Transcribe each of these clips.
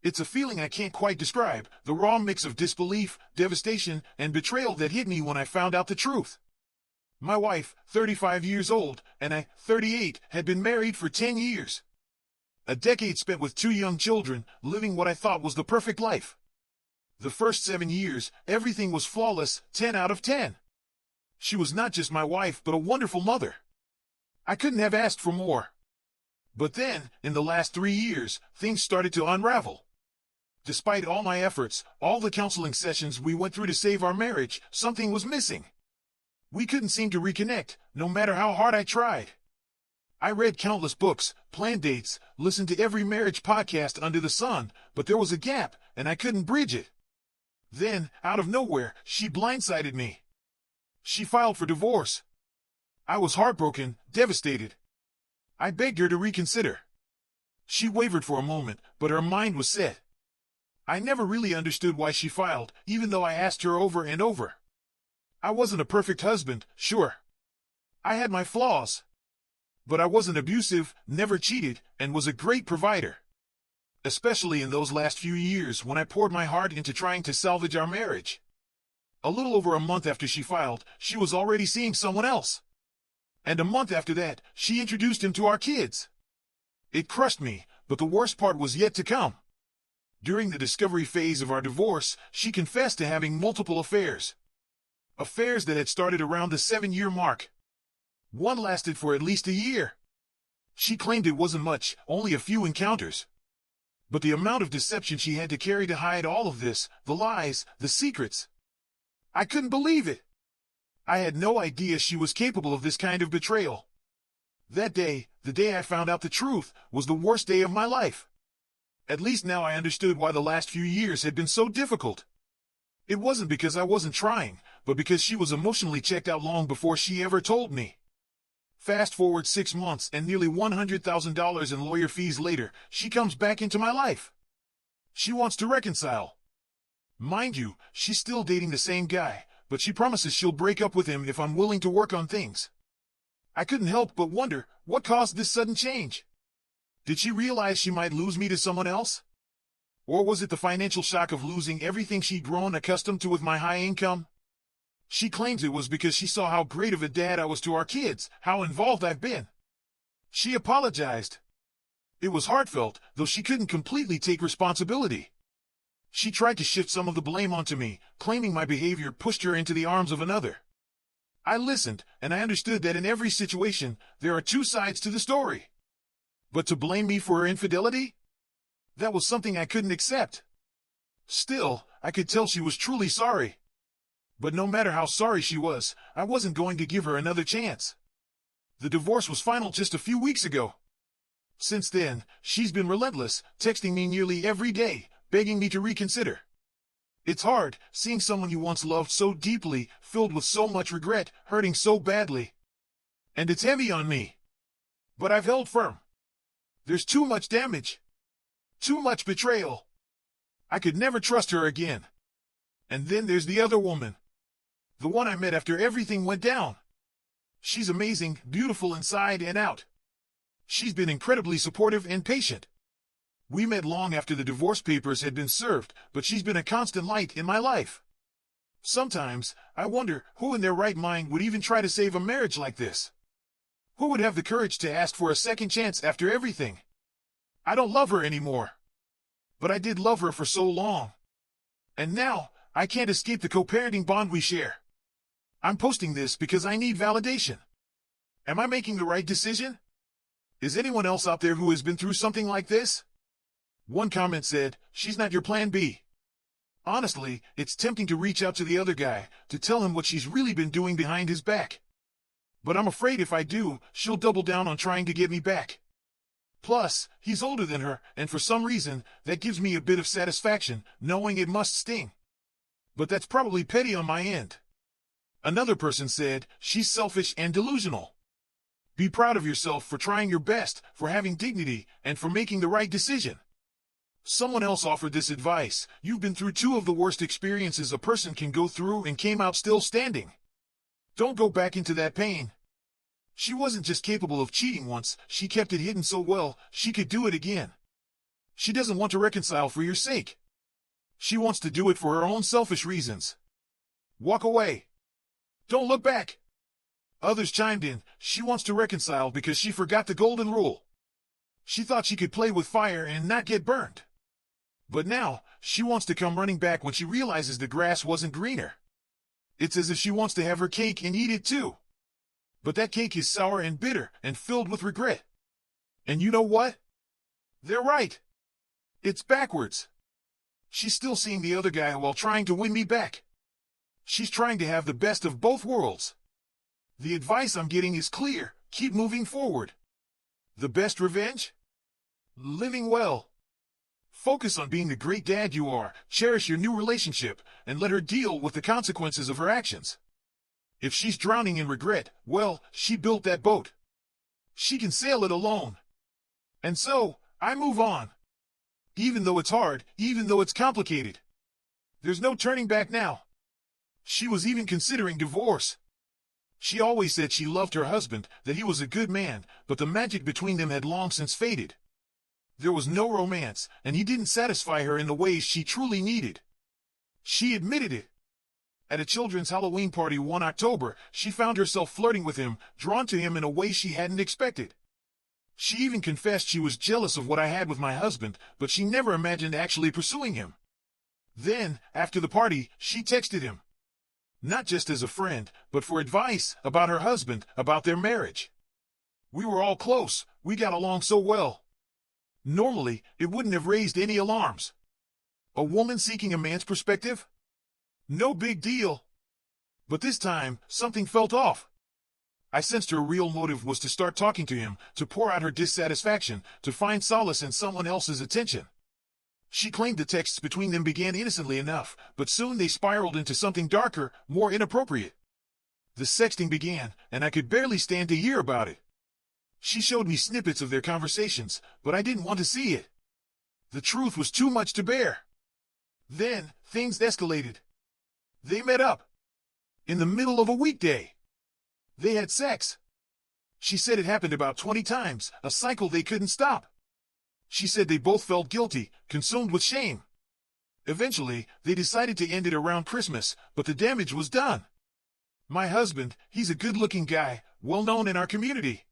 It's a feeling I can't quite describe, the raw mix of disbelief, devastation, and betrayal that hit me when I found out the truth. My wife, 35 years old, and I, 38, had been married for 10 years. A decade spent with 2 young children, living what I thought was the perfect life. The first 7 years, everything was flawless, 10 out of 10. She was not just my wife, but a wonderful mother. I couldn't have asked for more. But then, in the last 3 years, things started to unravel. Despite all my efforts, all the counseling sessions we went through to save our marriage, something was missing. We couldn't seem to reconnect, no matter how hard I tried. I read countless books, planned dates, listened to every marriage podcast under the sun, but there was a gap, and I couldn't bridge it. Then, out of nowhere, she blindsided me. She filed for divorce. I was heartbroken, devastated. I begged her to reconsider. She wavered for a moment, but her mind was set. I never really understood why she filed, even though I asked her over and over. I wasn't a perfect husband, sure. I had my flaws. But I wasn't abusive, never cheated, and was a great provider. Especially in those last few years when I poured my heart into trying to salvage our marriage. A little over a month after she filed, she was already seeing someone else. And a month after that, she introduced him to our kids. It crushed me, but the worst part was yet to come. During the discovery phase of our divorce, she confessed to having multiple affairs. Affairs that had started around the 7-year mark. One lasted for at least a year. She claimed it wasn't much, only a few encounters. But the amount of deception she had to carry to hide all of this, the lies, the secrets. I couldn't believe it. I had no idea she was capable of this kind of betrayal. That day, the day I found out the truth, was the worst day of my life. At least now I understood why the last few years had been so difficult. It wasn't because I wasn't trying, but because she was emotionally checked out long before she ever told me. Fast forward 6 months and nearly $100,000 in lawyer fees later, she comes back into my life. She wants to reconcile. Mind you, she's still dating the same guy, but she promises she'll break up with him if I'm willing to work on things. I couldn't help but wonder, what caused this sudden change? Did she realize she might lose me to someone else? Or was it the financial shock of losing everything she'd grown accustomed to with my high income? She claims it was because she saw how great of a dad I was to our kids, how involved I've been. She apologized. It was heartfelt, though she couldn't completely take responsibility. She tried to shift some of the blame onto me, claiming my behavior pushed her into the arms of another. I listened, and I understood that in every situation, there are 2 sides to the story. But to blame me for her infidelity? That was something I couldn't accept. Still, I could tell she was truly sorry. But no matter how sorry she was, I wasn't going to give her another chance. The divorce was final just a few weeks ago. Since then, she's been relentless, texting me nearly every day, begging me to reconsider. It's hard, seeing someone you once loved so deeply, filled with so much regret, hurting so badly. And it's heavy on me. But I've held firm. There's too much damage. Too much betrayal. I could never trust her again. And then there's the other woman. The one I met after everything went down. She's amazing, beautiful inside and out. She's been incredibly supportive and patient. We met long after the divorce papers had been served, but she's been a constant light in my life. Sometimes, I wonder who in their right mind would even try to save a marriage like this. Who would have the courage to ask for a second chance after everything? I don't love her anymore. But I did love her for so long. And now, I can't escape the co-parenting bond we share. I'm posting this because I need validation. Am I making the right decision? Is anyone else out there who has been through something like this? One comment said, "She's not your plan B." Honestly, it's tempting to reach out to the other guy, to tell him what she's really been doing behind his back. But I'm afraid if I do, she'll double down on trying to get me back. Plus, he's older than her, and for some reason, that gives me a bit of satisfaction, knowing it must sting. But that's probably petty on my end. Another person said, "She's selfish and delusional." Be proud of yourself for trying your best, for having dignity, and for making the right decision. Someone else offered this advice: you've been through 2 of the worst experiences a person can go through and came out still standing. Don't go back into that pain. She wasn't just capable of cheating once, she kept it hidden so well, she could do it again. She doesn't want to reconcile for your sake. She wants to do it for her own selfish reasons. Walk away. Don't look back. Others chimed in. She wants to reconcile because she forgot the golden rule. She thought she could play with fire and not get burned. But now, she wants to come running back when she realizes the grass wasn't greener. It's as if she wants to have her cake and eat it too. But that cake is sour and bitter and filled with regret. And you know what? They're right. It's backwards. She's still seeing the other guy while trying to win me back. She's trying to have the best of both worlds. The advice I'm getting is clear. Keep moving forward. The best revenge? Living well. Focus on being the great dad you are, cherish your new relationship, and let her deal with the consequences of her actions. If she's drowning in regret, well, she built that boat. She can sail it alone. And so, I move on. Even though it's hard, even though it's complicated. There's no turning back now. She was even considering divorce. She always said she loved her husband, that he was a good man, but the magic between them had long since faded. There was no romance, and he didn't satisfy her in the ways she truly needed. She admitted it. At a children's Halloween party one October, she found herself flirting with him, drawn to him in a way she hadn't expected. She even confessed she was jealous of what I had with my husband, but she never imagined actually pursuing him. Then, after the party, she texted him. Not just as a friend, but for advice about her husband, about their marriage. We were all close, we got along so well. Normally, it wouldn't have raised any alarms. A woman seeking a man's perspective? No big deal. But this time, something felt off. I sensed her real motive was to start talking to him, to pour out her dissatisfaction, to find solace in someone else's attention. She claimed the texts between them began innocently enough, but soon they spiraled into something darker, more inappropriate. The sexting began, and I could barely stand to hear about it. She showed me snippets of their conversations, but I didn't want to see it. The truth was too much to bear. Then, things escalated. They met up. In the middle of a weekday. They had sex. She said it happened about 20 times, a cycle they couldn't stop. She said they both felt guilty, consumed with shame. Eventually, they decided to end it around Christmas, but the damage was done. My husband, he's a good-looking guy, well-known in our community.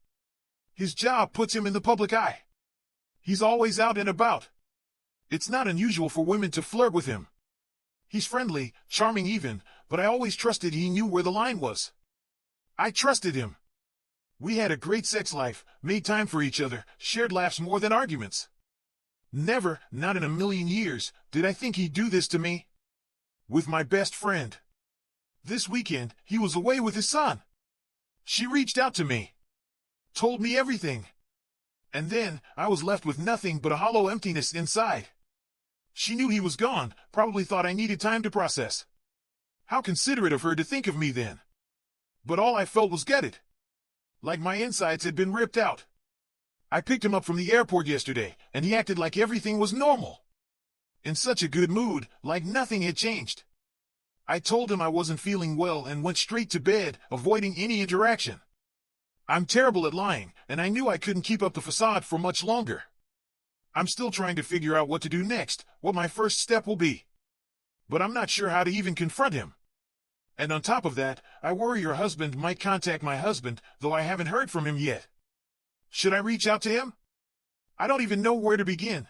His job puts him in the public eye. He's always out and about. It's not unusual for women to flirt with him. He's friendly, charming even, but I always trusted he knew where the line was. I trusted him. We had a great sex life, made time for each other, shared laughs more than arguments. Never, not in a million years, did I think he'd do this to me. With my best friend. This weekend, he was away with his son. She reached out to me. Told me everything. And then, I was left with nothing but a hollow emptiness inside. She knew he was gone, probably thought I needed time to process. How considerate of her to think of me then. But all I felt was gutted. Like my insides had been ripped out. I picked him up from the airport yesterday, and he acted like everything was normal. In such a good mood, like nothing had changed. I told him I wasn't feeling well and went straight to bed, avoiding any interaction. I'm terrible at lying, and I knew I couldn't keep up the facade for much longer. I'm still trying to figure out what to do next, what my first step will be. But I'm not sure how to even confront him. And on top of that, I worry your husband might contact my husband, though I haven't heard from him yet. Should I reach out to him? I don't even know where to begin.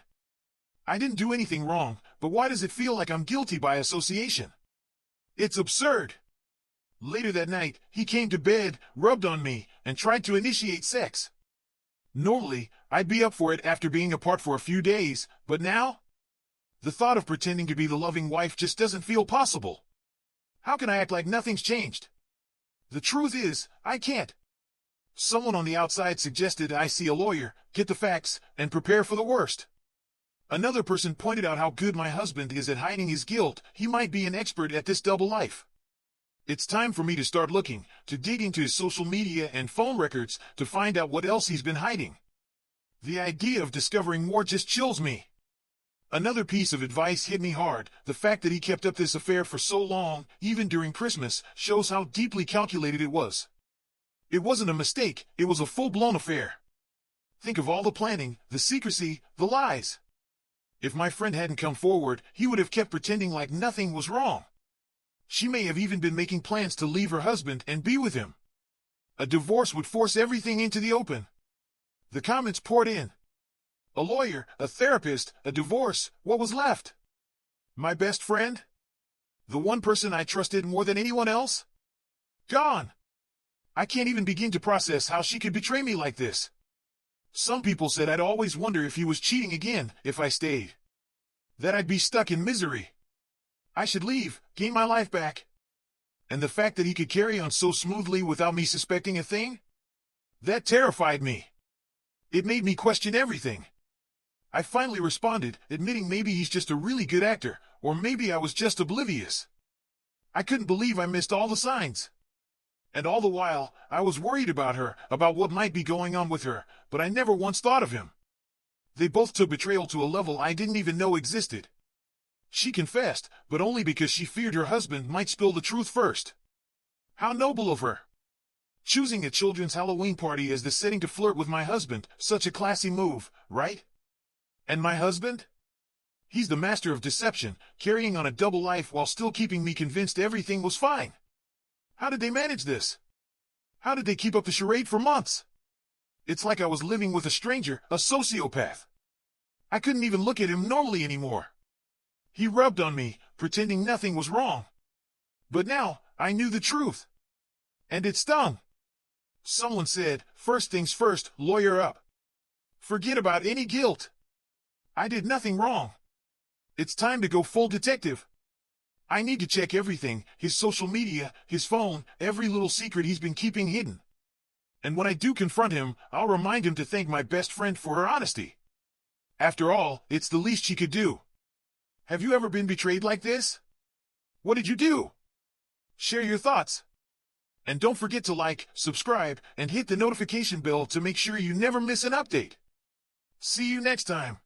I didn't do anything wrong, but why does it feel like I'm guilty by association? It's absurd. Later that night, he came to bed, rubbed on me, and tried to initiate sex. Normally, I'd be up for it after being apart for a few days, but now? The thought of pretending to be the loving wife just doesn't feel possible. How can I act like nothing's changed? The truth is, I can't. Someone on the outside suggested I see a lawyer, get the facts, and prepare for the worst. Another person pointed out how good my husband is at hiding his guilt. He might be an expert at this double life. It's time for me to start looking, to dig into his social media and phone records to find out what else he's been hiding. The idea of discovering more just chills me. Another piece of advice hit me hard. The fact that he kept up this affair for so long, even during Christmas, shows how deeply calculated it was. It wasn't a mistake, it was a full-blown affair. Think of all the planning, the secrecy, the lies. If my friend hadn't come forward, he would have kept pretending like nothing was wrong. She may have even been making plans to leave her husband and be with him. A divorce would force everything into the open. The comments poured in. A lawyer, a therapist, a divorce, what was left? My best friend? The one person I trusted more than anyone else? Gone. I can't even begin to process how she could betray me like this. Some people said I'd always wonder if he was cheating again if I stayed. That I'd be stuck in misery. I should leave, gain my life back. And the fact that he could carry on so smoothly without me suspecting a thing? That terrified me. It made me question everything. I finally responded, admitting maybe he's just a really good actor, or maybe I was just oblivious. I couldn't believe I missed all the signs. And all the while, I was worried about her, about what might be going on with her, but I never once thought of him. They both took betrayal to a level I didn't even know existed. She confessed, but only because she feared her husband might spill the truth first. How noble of her. Choosing a children's Halloween party as the setting to flirt with my husband, such a classy move, right? And my husband? He's the master of deception, carrying on a double life while still keeping me convinced everything was fine. How did they manage this? How did they keep up the charade for months? It's like I was living with a stranger, a sociopath. I couldn't even look at him normally anymore. He rubbed on me, pretending nothing was wrong. But now, I knew the truth. And it stung. Someone said, first things first, lawyer up. Forget about any guilt. I did nothing wrong. It's time to go full detective. I need to check everything, his social media, his phone, every little secret he's been keeping hidden. And when I do confront him, I'll remind him to thank my best friend for her honesty. After all, it's the least she could do. Have you ever been betrayed like this? What did you do? Share your thoughts. And don't forget to like, subscribe, and hit the notification bell to make sure you never miss an update. See you next time.